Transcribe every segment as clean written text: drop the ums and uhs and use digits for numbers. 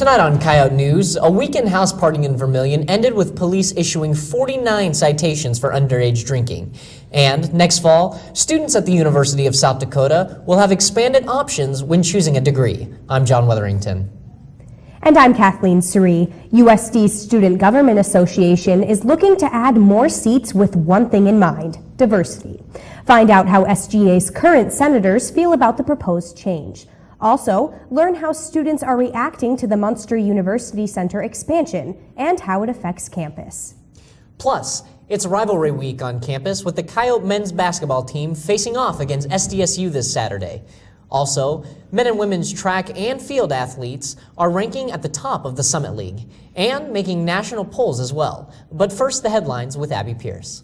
Tonight on Coyote News, a weekend house party in Vermilion ended with police issuing 49 citations for underage drinking. And next fall, students at the University of South Dakota will have expanded options when choosing a degree. I'm John Weatherington. And I'm Kathleen Surrey. USD's Student Government Association is looking to add more seats with one thing in mind: diversity. Find out how SGA's current senators feel about the proposed change. Also, learn how students are reacting to the Munster University Center expansion and how it affects campus. Plus, it's rivalry week on campus with the Coyote men's basketball team facing off against SDSU this Saturday. Also, men and women's track and field athletes are ranking at the top of the Summit League and making national polls as well. But first, the headlines with Abby Pierce.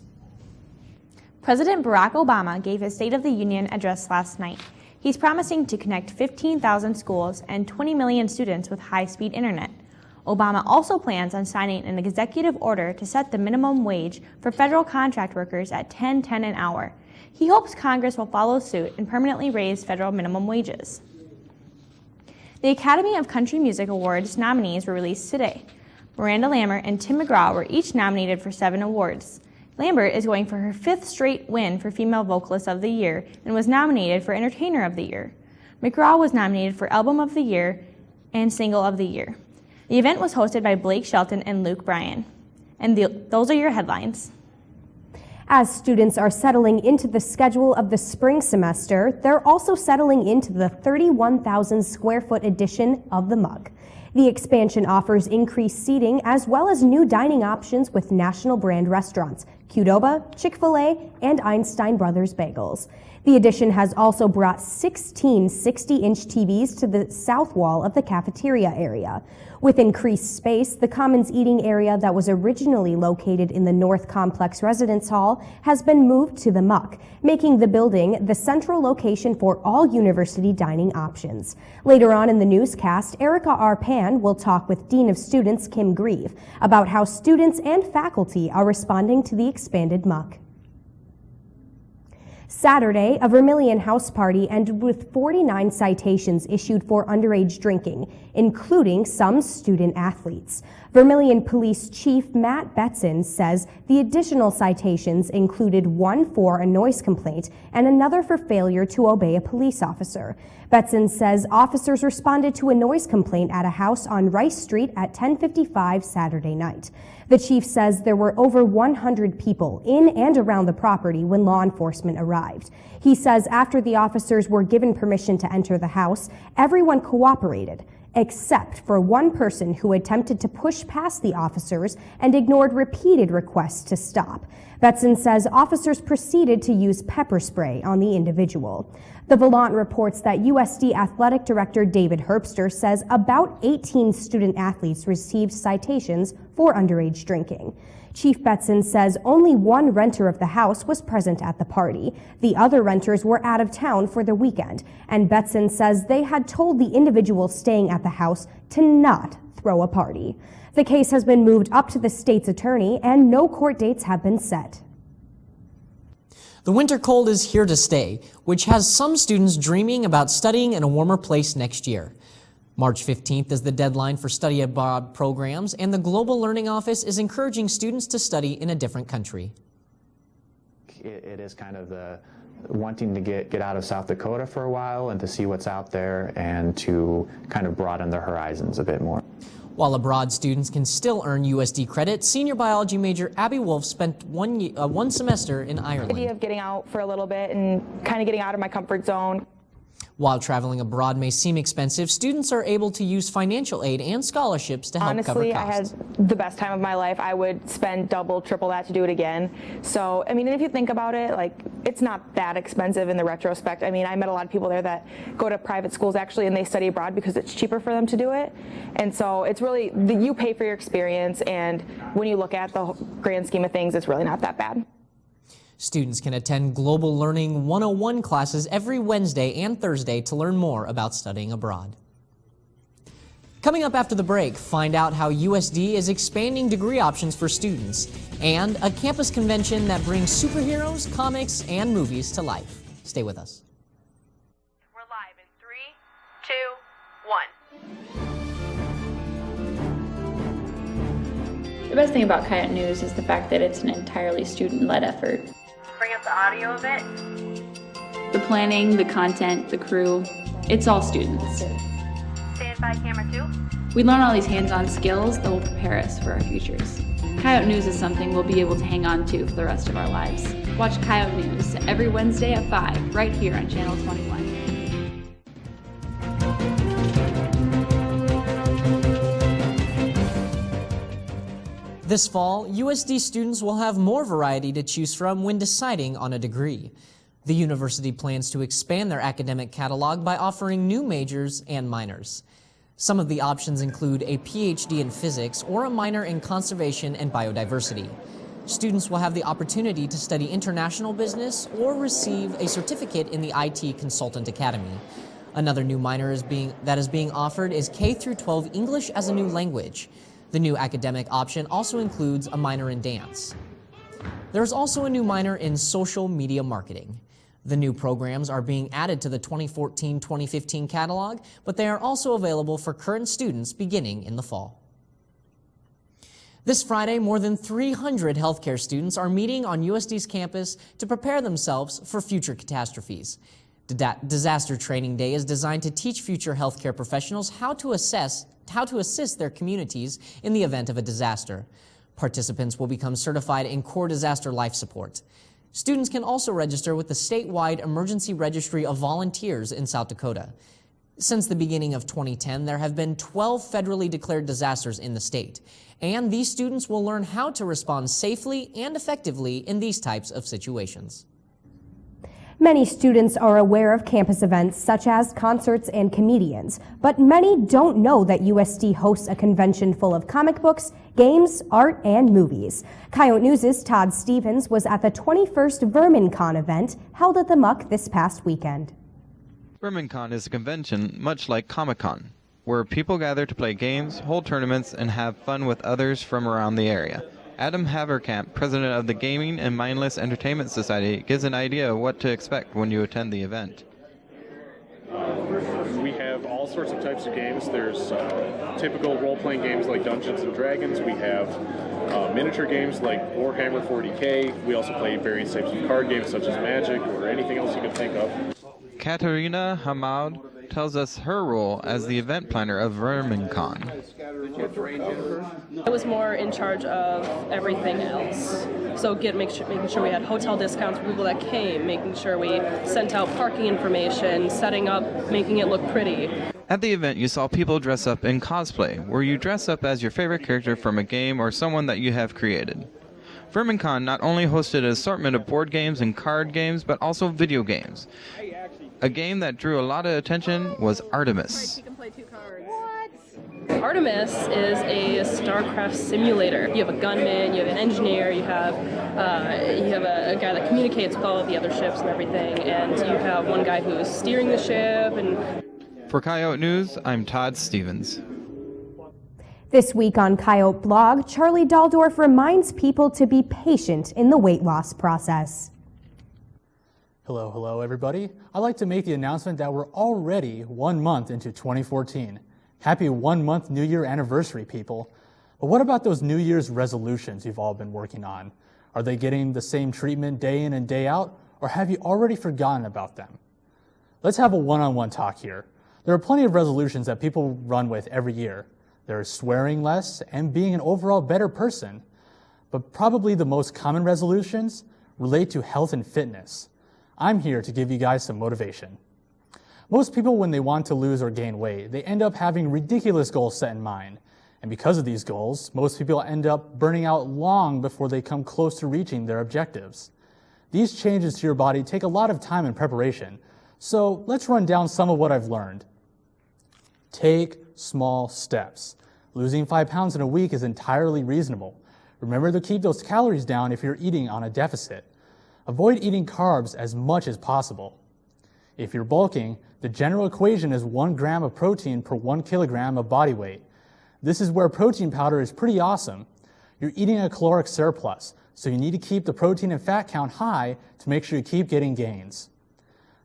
President Barack Obama gave his State of the Union address last night. He's promising to connect 15,000 schools and 20 million students with high-speed internet. Obama also plans on signing an executive order to set the minimum wage for federal contract workers at $10.10 an hour. He hopes Congress will follow suit and permanently raise federal minimum wages. The Academy of Country Music Awards nominees were released today. Miranda Lambert and Tim McGraw were each nominated for 7 awards. Lambert is going for her 5th straight win for Female Vocalist of the Year and was nominated for Entertainer of the Year. McGraw was nominated for Album of the Year and Single of the Year. The event was hosted by Blake Shelton and Luke Bryan. And those are your headlines. As students are settling into the schedule of the spring semester, they're also settling into the 31,000 square foot edition of the MUG. The expansion offers increased seating as well as new dining options with national brand restaurants, Qdoba, Chick-fil-A, and Einstein Brothers Bagels. The addition has also brought 16 60-inch TVs to the south wall of the cafeteria area. With increased space, the Commons eating area that was originally located in the North Complex Residence Hall has been moved to the MUC, making the building the central location for all university dining options. Later on in the newscast, Erica R. Pan will talk with Dean of Students Kim Grieve about how students and faculty are responding to the expanded MUC. Saturday, a Vermilion house party ended with 49 citations issued for underage drinking, including some student athletes. Vermilion Police Chief Matt Betson says the additional citations included one for a noise complaint and another for failure to obey a police officer. Betson says officers responded to a noise complaint at a house on Rice Street at 10:55 Saturday night. The chief says there were over 100 people in and around the property when law enforcement arrived. He says after the officers were given permission to enter the house, everyone cooperated, except for one person who attempted to push past the officers and ignored repeated requests to stop. Betson says officers proceeded to use pepper spray on the individual. The Volant reports that USD Athletic Director David Herbster says about 18 student athletes received citations for underage drinking. Chief Betson says only one renter of the house was present at the party. The other renters were out of town for the weekend, and Betson says they had told the individuals staying at the house to not throw a party. The case has been moved up to the state's attorney, and no court dates have been set. The winter cold is here to stay, which has some students dreaming about studying in a warmer place next year. March 15th is the deadline for study abroad programs, and the Global Learning Office is encouraging students to study in a different country. It is kind of the wanting to get out of South Dakota for a while and to see what's out there and to kind of broaden their horizons a bit more. While abroad students can still earn USD credit, senior biology major Abby Wolf spent one semester in Ireland. The idea of getting out for a little bit and kind of getting out of my comfort zone. While traveling abroad may seem expensive, students are able to use financial aid and scholarships to help cover Honestly, costs. I had the best time of my life. I would spend double, triple that to do it again. So, I mean, and if you think about it, like, it's not that expensive in the retrospect. I mean, I met a lot of people there that go to private schools actually, and they study abroad because it's cheaper for them to do it. And so it's really, you pay for your experience, and when you look at the grand scheme of things, it's really not that bad. Students can attend Global Learning 101 classes every Wednesday and Thursday to learn more about studying abroad. Coming up after the break, find out how USD is expanding degree options for students and a campus convention that brings superheroes, comics, and movies to life. Stay with us. We're live in 3, 2, 1. best thing about Coyote News is the fact that it's an entirely student-led effort. Bring up the audio of it. The planning, the content, the crew, it's all students. Stand by camera 2. We learn all these hands-on skills that will prepare us for our futures. Coyote News is something we'll be able to hang on to for the rest of our lives. Watch Coyote News every Wednesday at 5, right here on Channel 21. This fall, USD students will have more variety to choose from when deciding on a degree. The university plans to expand their academic catalog by offering new majors and minors. Some of the options include a PhD in physics or a minor in conservation and biodiversity. Students will have the opportunity to study international business or receive a certificate in the IT Consultant Academy. Another new minor that is being offered is K-12 English as a new language. The new academic option also includes a minor in dance. There's also a new minor in social media marketing. The new programs are being added to the 2014-2015 catalog, but they are also available for current students beginning in the fall. This Friday, more than 300 healthcare students are meeting on USD's campus to prepare themselves for future catastrophes. Disaster Training Day is designed to teach future healthcare professionals how to assist their communities in the event of a disaster. Participants will become certified in core disaster life support. Students can also register with the statewide Emergency Registry of Volunteers in South Dakota. Since the beginning of 2010, there have been 12 federally declared disasters in the state, and these students will learn how to respond safely and effectively in these types of situations. Many students are aware of campus events such as concerts and comedians, but many don't know that USD hosts a convention full of comic books, games, art, and movies. Coyote News' Todd Stevens was at the 21st VerminCon event held at the Muck this past weekend. VerminCon is a convention much like Comic-Con, where people gather to play games, hold tournaments, and have fun with others from around the area. Adam Haverkamp, president of the Gaming and Mindless Entertainment Society, gives an idea of what to expect when you attend the event. We have all sorts of types of games. There's typical role-playing games like Dungeons & Dragons. We have miniature games like Warhammer 40K. We also play various types of card games such as Magic or anything else you can think of. Katarina Hamad tells us her role as the event planner of VerminCon. I was more in charge of everything else. So making sure we had hotel discounts for people that came, making sure we sent out parking information, setting up, making it look pretty. At the event, you saw people dress up in cosplay, where you dress up as your favorite character from a game or someone that you have created. VerminCon not only hosted an assortment of board games and card games, but also video games. A game that drew a lot of attention was Artemis. Artemis is a StarCraft simulator. You have a gunman, you have an engineer, you have a guy that communicates with all of the other ships and everything, and you have one guy who's steering the ship. And for Coyote News, I'm Todd Stevens. This week on Coyote Blog, Charlie Daldorf reminds people to be patient in the weight loss process. Hello everybody. I'd like to make the announcement that we're already 1 month into 2014. Happy 1 month New Year anniversary, people. But what about those New Year's resolutions you've all been working on? Are they getting the same treatment day in and day out, or have you already forgotten about them? Let's have a one-on-one talk here. There are plenty of resolutions that people run with every year. There's swearing less and being an overall better person. But probably the most common resolutions relate to health and fitness. I'm here to give you guys some motivation. Most people, when they want to lose or gain weight, they end up having ridiculous goals set in mind. And because of these goals, most people end up burning out long before they come close to reaching their objectives. These changes to your body take a lot of time and preparation. So let's run down some of what I've learned. Take small steps. Losing 5 pounds in a week is entirely reasonable. Remember to keep those calories down if you're eating on a deficit. Avoid eating carbs as much as possible. If you're bulking, the general equation is 1 gram of protein per 1 kilogram of body weight. This is where protein powder is pretty awesome. You're eating a caloric surplus, so you need to keep the protein and fat count high to make sure you keep getting gains.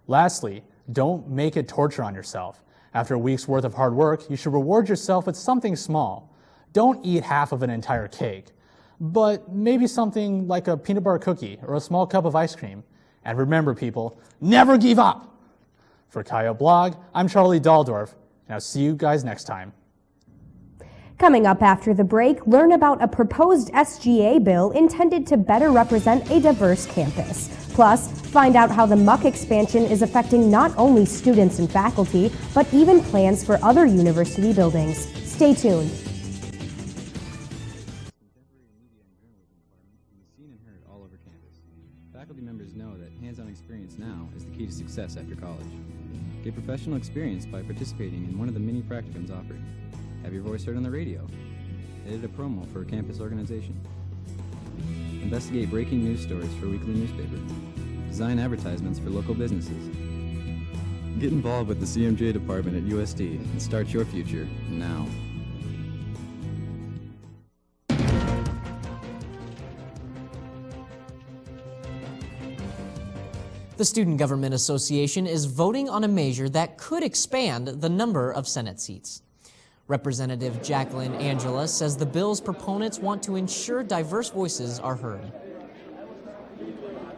Lastly, don't make it torture on yourself. After a week's worth of hard work, you should reward yourself with something small. Don't eat half of an entire cake. but maybe something like a peanut butter cookie or a small cup of ice cream. And remember, people, never give up! For Coyote Blog, I'm Charlie Daldorf, and I'll see you guys next time. Coming up after the break, learn about a proposed SGA bill intended to better represent a diverse campus. Plus, find out how the Muck expansion is affecting not only students and faculty, but even plans for other university buildings. Stay tuned. Seen and heard all over campus. Faculty members know that hands-on experience now is the key to success after college. Get professional experience by participating in one of the many practicums offered. Have your voice heard on the radio. Edit a promo for a campus organization. Investigate breaking news stories for a weekly newspaper. Design advertisements for local businesses. Get involved with the CMJ department at USD and start your future now. The Student Government Association is voting on a measure that could expand the number of Senate seats. Representative Jacqueline Angela says the bill's proponents want to ensure diverse voices are heard.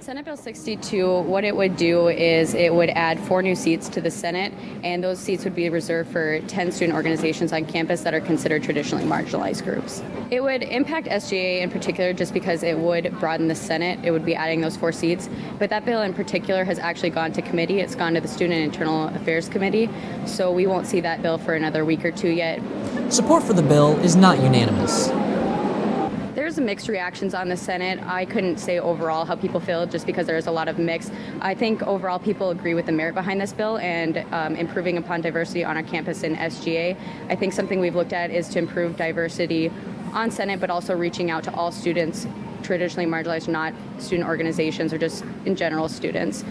Senate Bill 62, what it would do is it would add 4 new seats to the Senate, and those seats would be reserved for 10 student organizations on campus that are considered traditionally marginalized groups. It would impact SGA in particular just because it would broaden the Senate. It would be adding those 4 seats, but that bill in particular has actually gone to committee. It's gone to the Student and Internal Affairs Committee, so we won't see that bill for another week or 2 yet. Support for the bill is not unanimous. There's mixed reactions on the Senate. I couldn't say overall how people feel just because there's a lot of mix. I think overall people agree with the merit behind this bill and improving upon diversity on our campus in SGA. I think something we've looked at is to improve diversity on Senate, but also reaching out to all students, traditionally marginalized, not student organizations or just in general students.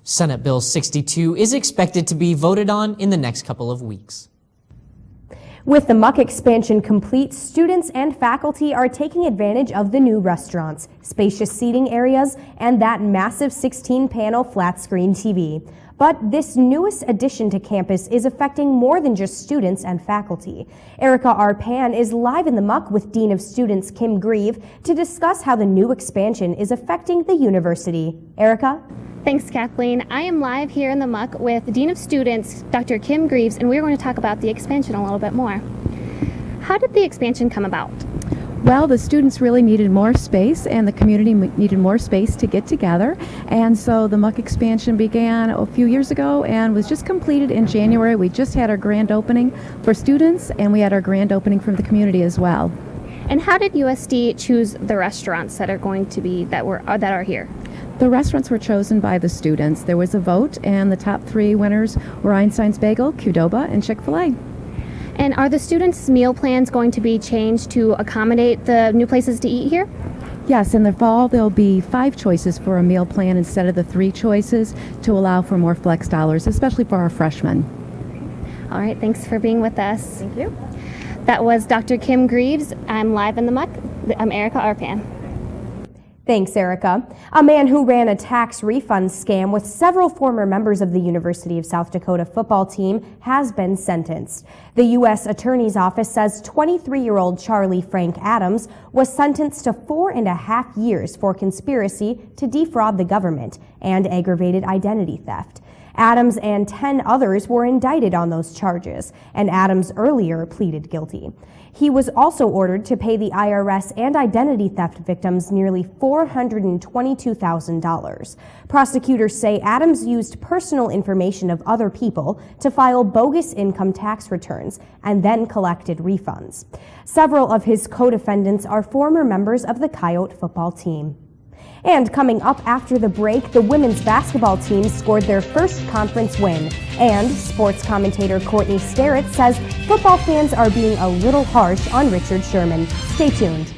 Senate Bill 62 is expected to be voted on in the next couple of weeks. With the Muck expansion complete, students and faculty are taking advantage of the new restaurants, spacious seating areas, and that massive 16-panel flat-screen TV. But this newest addition to campus is affecting more than just students and faculty. Erica R. Pan is live in the Muck with Dean of Students Kim Grieve to discuss how the new expansion is affecting the university. Erica? Thanks, Kathleen. I am live here in the Muck with Dean of Students, Dr. Kim Greaves, and we're going to talk about the expansion a little bit more. How did the expansion come about? Well, the students really needed more space, and the community needed more space to get together, and so the Muck expansion began a few years ago and was just completed in January. We just had our grand opening for students, and we had our grand opening from the community as well. And how did USD choose the restaurants that are going to be that are here? The restaurants were chosen by the students. There was a vote, and the top 3 winners were Einstein's Bagel, Qdoba, and Chick-fil-A. And are the students' meal plans going to be changed to accommodate the new places to eat here? Yes, in the fall there'll be 5 choices for a meal plan instead of the 3 choices to allow for more flex dollars, especially for our freshmen. All right, thanks for being with us. Thank you. That was Dr. Kim Greaves. I'm live in the Muck. I'm Erica Arpan. Thanks, Erica. A man who ran a tax refund scam with several former members of the University of South Dakota football team has been sentenced. The U.S. Attorney's Office says 23-year-old Charlie Frank Adams was sentenced to 4.5 years for conspiracy to defraud the government and aggravated identity theft. Adams and 10 others were indicted on those charges, and Adams earlier pleaded guilty. He was also ordered to pay the IRS and identity theft victims nearly $422,000. Prosecutors say Adams used personal information of other people to file bogus income tax returns and then collected refunds. Several of his co-defendants are former members of the Coyote football team. And coming up after the break, the women's basketball team scored their first conference win. And sports commentator Courtney Sterrett says football fans are being a little harsh on Richard Sherman. Stay tuned.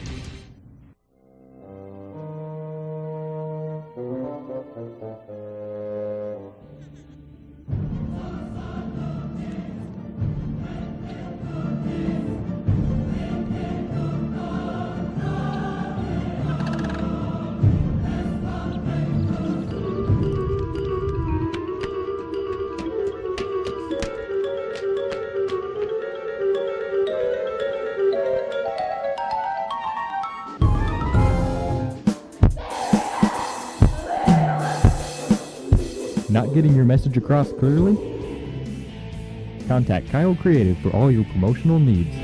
not getting your message across clearly? Contact Coyote Creative for all your promotional needs.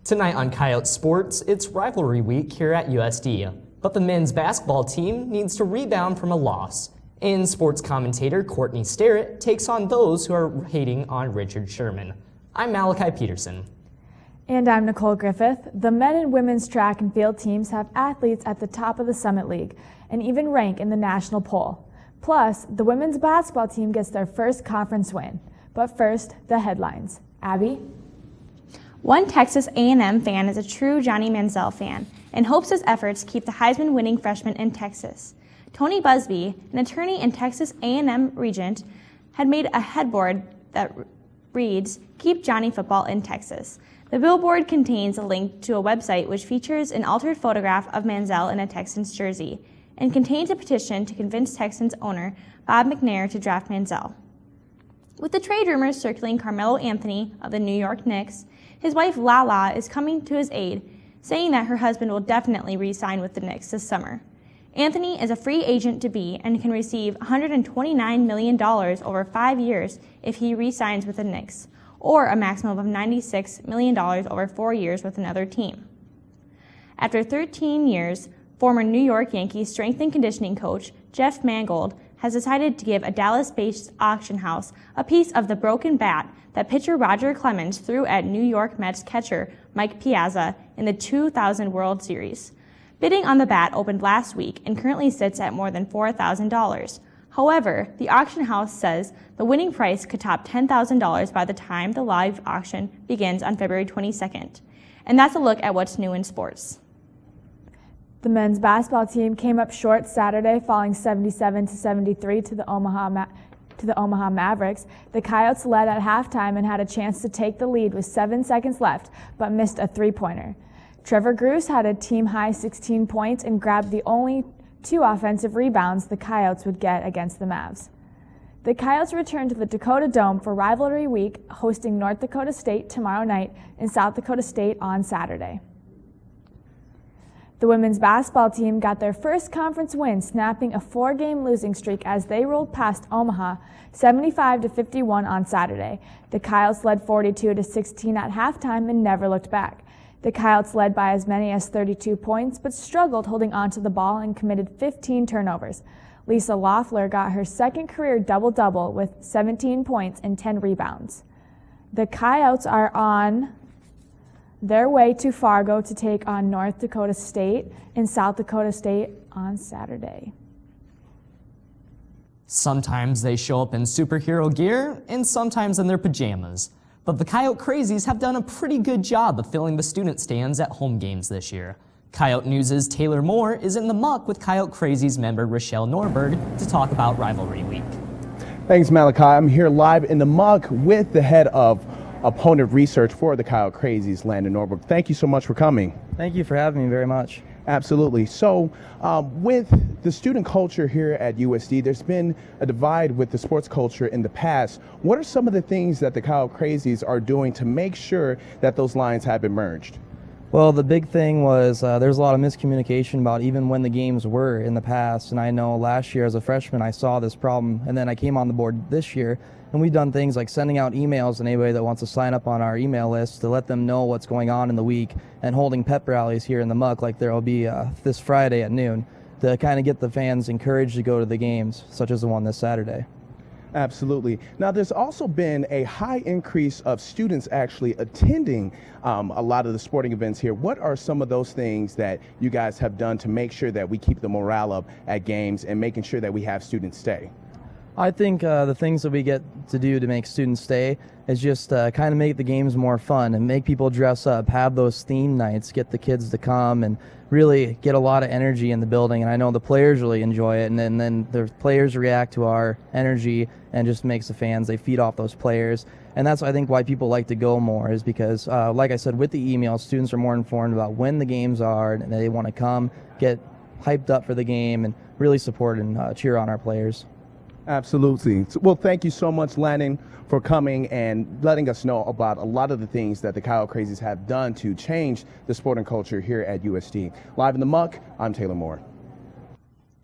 Tonight on Coyote Sports, it's rivalry week here at USD, but the men's basketball team needs to rebound from a loss. And sports commentator Courtney Sterrett takes on those who are hating on Richard Sherman. I'm Malachi Peterson. And I'm Nicole Griffith. The men and women's track and field teams have athletes at the top of the Summit League and even rank in the national poll. Plus, the women's basketball team gets their first conference win. But first, the headlines. Abby? One Texas A&M fan is a true Johnny Manziel fan and hopes his efforts keep the Heisman-winning freshman in Texas. Tony Busby, an attorney and Texas A&M regent, had made a headboard that reads, "Keep Johnny Football in Texas." The billboard contains a link to a website which features an altered photograph of Manziel in a Texans jersey and contains a petition to convince Texans owner Bob McNair to draft Manziel. With the trade rumors circling Carmelo Anthony of the New York Knicks, his wife Lala is coming to his aid, saying that her husband will definitely re-sign with the Knicks this summer. Anthony is a free agent to be and can receive $129 million over 5 years if he re-signs with the Knicks, or a maximum of $96 million over 4 years with another team. After 13 years, former New York Yankees strength and conditioning coach Jeff Mangold has decided to give a Dallas-based auction house a piece of the broken bat that pitcher Roger Clemens threw at New York Mets catcher Mike Piazza in the 2000 World Series. Bidding on the bat opened last week and currently sits at more than $4,000. However, the auction house says the winning price could top $10,000 by the time the live auction begins on February 22nd. And that's a look at what's new in sports. The men's basketball team came up short Saturday, falling 77-73 to the Omaha Mavericks. The Coyotes led at halftime and had a chance to take the lead with 7 seconds left, but missed a three-pointer. Trevor Bruce had a team-high 16 points and grabbed the only 2 offensive rebounds the Coyotes would get against the Mavs. The Coyotes return to the Dakota Dome for Rivalry Week, hosting North Dakota State tomorrow night and South Dakota State on Saturday. The women's basketball team got their first conference win, snapping a 4-game losing streak as they rolled past Omaha 75-51 on Saturday. The Coyotes led 42-16 at halftime and never looked back. The Coyotes led by as many as 32 points, but struggled holding onto the ball and committed 15 turnovers. Lisa Loeffler got her second career double-double with 17 points and 10 rebounds. The Coyotes are on their way to Fargo to take on North Dakota State and South Dakota State on Saturday. Sometimes they show up in superhero gear, and sometimes in their pajamas. But the Coyote Crazies have done a pretty good job of filling the student stands at home games this year. Coyote News' Taylor Moore is in the muck with Coyote Crazies member Rochelle Norberg to talk about Rivalry Week. Thanks, Malachi. I'm here live in the muck with the head of opponent research for the Coyote Crazies, Landon Norberg. Thank you so much for coming. Thank you for having me very much. Absolutely. So with the student culture here at USD, there's been a divide with the sports culture in the past. What are some of the things that the Coyote Crazies are doing to make sure that those lines have been merged? Well, the big thing was there's a lot of miscommunication about even when the games were in the past. And I know last year as a freshman I saw this problem, and then I came on the board this year, and we've done things like sending out emails to anybody that wants to sign up on our email list to let them know what's going on in the week, and holding pep rallies here in the muck like there will be this Friday at noon to kind of get the fans encouraged to go to the games, such as the one this Saturday. Absolutely. Now, there's also been a high increase of students actually attending a lot of the sporting events here. What are some of those things that you guys have done to make sure that we keep the morale up at games and making sure that we have students stay? I think the things that we get to do to make students stay is just kind of make the games more fun and make people dress up, have those theme nights, get the kids to come and really get a lot of energy in the building. And I know the players really enjoy it, and then the players react to our energy and just makes the fans, they feed off those players. And that's, I think, why people like to go more, is because, like I said, with the emails, students are more informed about when the games are, and they want to come, get hyped up for the game, and really support and cheer on our players. Absolutely. Well, thank you so much, Lannon, for coming and letting us know about a lot of the things that the Coyote Crazies have done to change the sporting culture here at USD. Live in the Muck, I'm Taylor Moore.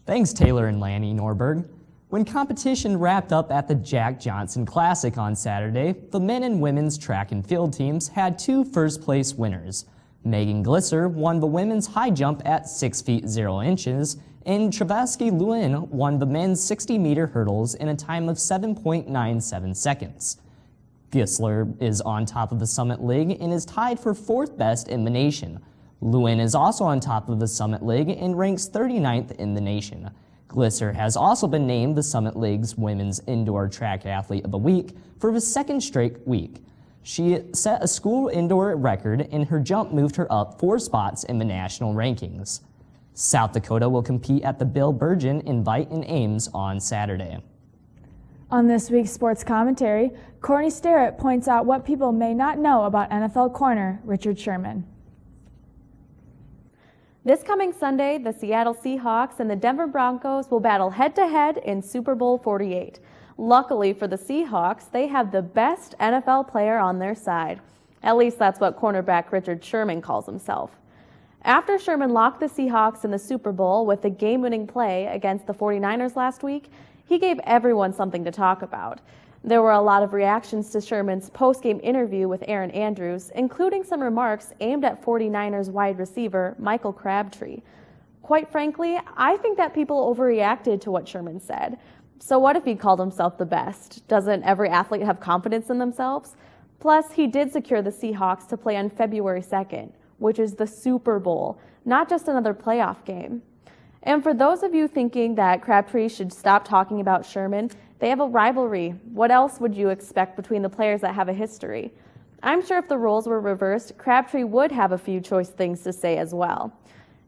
Thanks, Taylor and Lanny Norberg. When competition wrapped up at the Jack Johnson Classic on Saturday, the men and women's track and field teams had 2 first-place winners. Megan Glisser won the women's high jump at 6 feet 0 inches, and Travasky Lewin won the men's 60-meter hurdles in a time of 7.97 seconds. Glisser is on top of the Summit League and is tied for 4th best in the nation. Lewin is also on top of the Summit League and ranks 39th in the nation. Glisser has also been named the Summit League's Women's Indoor Track Athlete of the Week for the 2nd straight week. She set a school indoor record, and her jump moved her up 4 spots in the national rankings. South Dakota will compete at the Bill Burgeon Invite in Ames on Saturday. On this week's sports commentary, Courtney Sterrett points out what people may not know about NFL corner Richard Sherman. This coming Sunday, the Seattle Seahawks and the Denver Broncos will battle head-to-head in Super Bowl 48. Luckily for the Seahawks, they have the best NFL player on their side. At least that's what cornerback Richard Sherman calls himself. After Sherman locked the Seahawks in the Super Bowl with the game-winning play against the 49ers last week, he gave everyone something to talk about. There were a lot of reactions to Sherman's post-game interview with Erin Andrews, including some remarks aimed at 49ers wide receiver Michael Crabtree. Quite frankly, I think that people overreacted to what Sherman said. So what if he called himself the best? Doesn't every athlete have confidence in themselves? Plus, he did secure the Seahawks to play on February 2nd, which is the Super Bowl, not just another playoff game. And for those of you thinking that Crabtree should stop talking about Sherman, they have a rivalry. What else would you expect between the players that have a history? I'm sure if the roles were reversed, Crabtree would have a few choice things to say as well.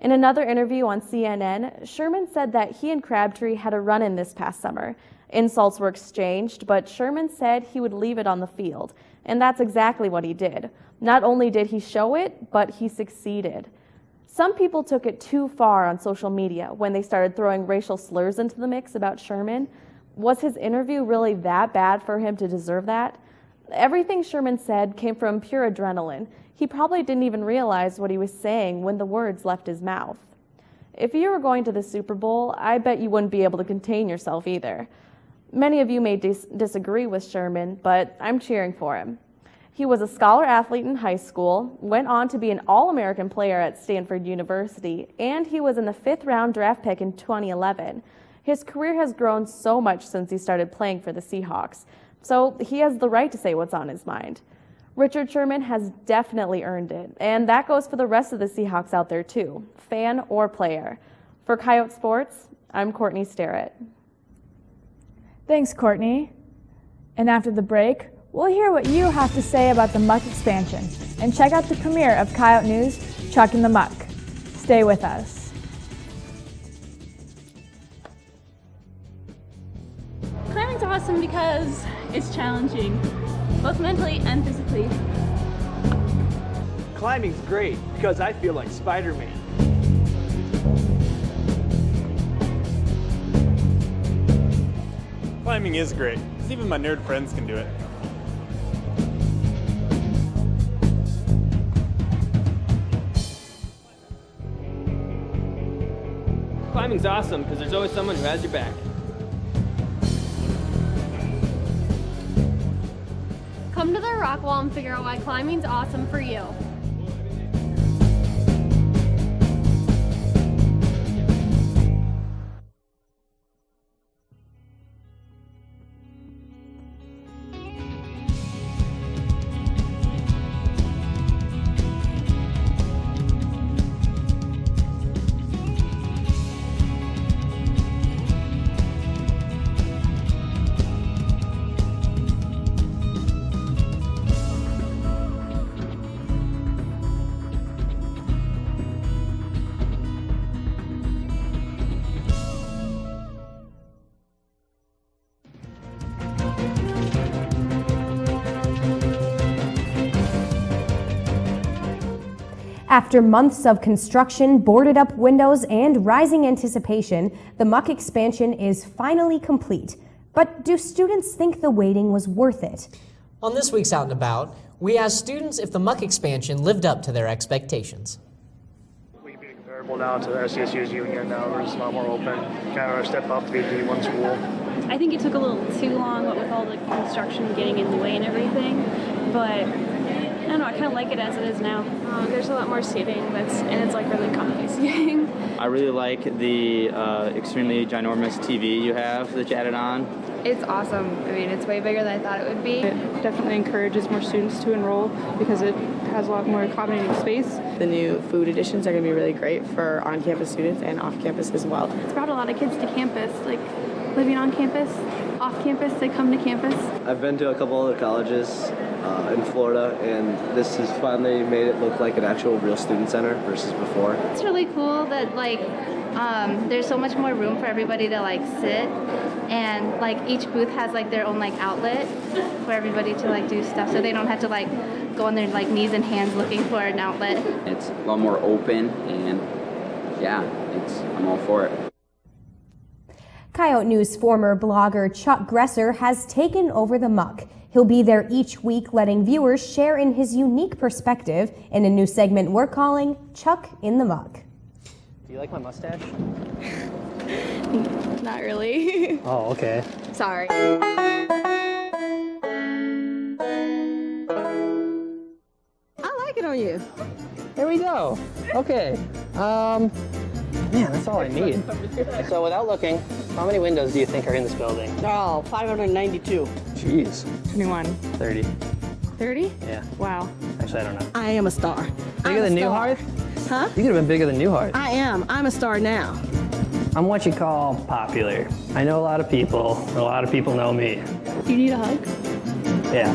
In another interview on CNN, Sherman said that he and Crabtree had a run-in this past summer. Insults were exchanged, but Sherman said he would leave it on the field, and that's exactly what he did. Not only did he show it, but he succeeded. Some people took it too far on social media when they started throwing racial slurs into the mix about Sherman. Was his interview really that bad for him to deserve that? Everything Sherman said came from pure adrenaline. He probably didn't even realize what he was saying when the words left his mouth. If you were going to the Super Bowl, I bet you wouldn't be able to contain yourself either. Many of you may disagree with Sherman, but I'm cheering for him. He was a scholar athlete in high school, went on to be an All-American player at Stanford University, and he was in the 5th round draft pick in 2011. His career has grown so much since he started playing for the Seahawks, so he has the right to say what's on his mind. Richard Sherman has definitely earned it, and that goes for the rest of the Seahawks out there too, fan or player. For Coyote Sports, I'm Courtney Sterrett. Thanks, Courtney. And after the break, we'll hear what you have to say about the Muck expansion, and check out the premiere of Coyote News, Chuck in the Muck. Stay with us. Climbing's awesome because it's challenging, both mentally and physically. Climbing's great because I feel like Spider-Man. Climbing is great, because even my nerd friends can do it. Climbing's awesome because there's always someone who has your back. Come to the rock wall and figure out why climbing's awesome for you. After months of construction, boarded up windows, and rising anticipation, the Muck expansion is finally complete. But do students think the waiting was worth it? On this week's Out and About, we asked students if the Muck expansion lived up to their expectations. We can be comparable now to SCSU's Union. Now we're just a lot more open. Kind of a step up to be a D1 school. I think it took a little too long, what with all the construction getting in the way and everything, but I don't know, I kind of like it as it is now. There's a lot more seating, and it's like really comfy seating. I really like the extremely ginormous TV you have that you added on. It's awesome. I mean, it's way bigger than I thought it would be. It definitely encourages more students to enroll because it has a lot more accommodating space. The new food additions are going to be really great for on-campus students and off-campus as well. It's brought a lot of kids to campus, like living on campus, off campus, they come to campus. I've been to a couple other colleges in Florida, and this has finally made it look like an actual real student center versus before. It's really cool that there's so much more room for everybody to sit, and each booth has their own outlet for everybody to do stuff, so they don't have to go on their knees and hands looking for an outlet. It's a lot more open, and yeah, I'm all for it. Coyote News former blogger Chuck Gresser has taken over the Muck. He'll be there each week, letting viewers share in his unique perspective in a new segment we're calling Chuck in the Muck. Do you like my mustache? Not really. Oh, okay. Sorry. I like it on you. There we go. Okay. Man, that's all I need. So without looking, how many windows do you think are in this building? Oh, 592. Jeez. 21. 30. 30? Yeah. Wow. Actually, I don't know. I am a star. Bigger than Newhart? Huh? You could have been bigger than Newhart. I am. I'm a star now. I'm what you call popular. I know a lot of people, and a lot of people know me. Do you need a hug? Yeah.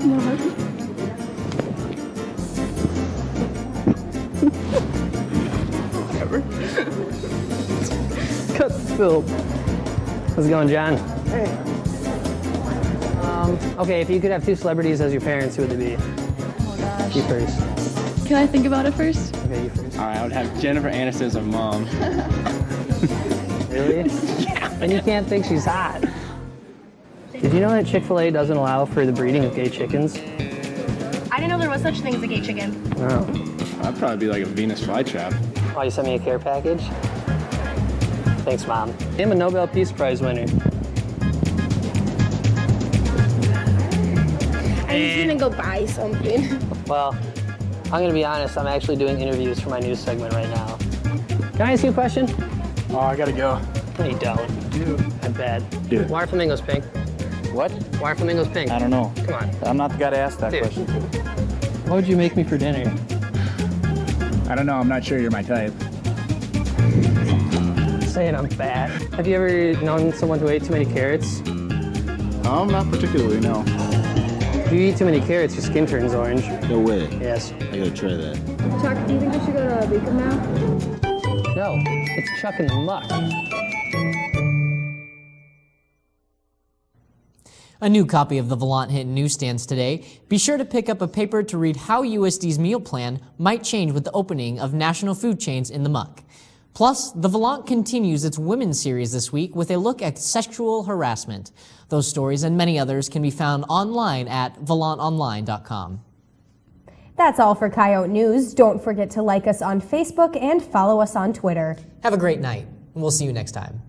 You want a hug? Whatever. Cut the film. How's it going, John? Hey. Okay, if you could have two celebrities as your parents, who would they be? Oh gosh. You first. Can I think about it first? Okay, you first. All right, I would have Jennifer Aniston as a mom. Really? Yeah. And you can't think she's hot. Did you know that Chick-fil-A doesn't allow for the breeding of gay chickens? I didn't know there was such thing as a gay chicken. No. I'd probably be like a Venus flytrap. Oh, you sent me a care package? Thanks, Mom. I'm a Nobel Peace Prize winner. I was gonna go buy something. Well, I'm gonna be honest, I'm actually doing interviews for my news segment right now. Can I ask you a question? Oh, I gotta go. No, you don't. Dude. I bet. Dude. Why are flamingos pink? What? Why are flamingos pink? I don't know. Come on. I'm not the guy to ask that question. What would you make me for dinner? I don't know. I'm not sure you're my type. Saying I'm fat. Have you ever known someone who ate too many carrots? Not particularly, no. If you eat too many carrots, your skin turns orange. No way. Yes. I gotta try that. Chuck, do you think we should go to Beacon now? No, it's Chuck in the Muck. A new copy of the Volant hit newsstands today. Be sure to pick up a paper to read how USD's meal plan might change with the opening of national food chains in the Muck. Plus, the Volant continues its women's series this week with a look at sexual harassment. Those stories and many others can be found online at volantonline.com. That's all for Coyote News. Don't forget to like us on Facebook and follow us on Twitter. Have a great night, and we'll see you next time.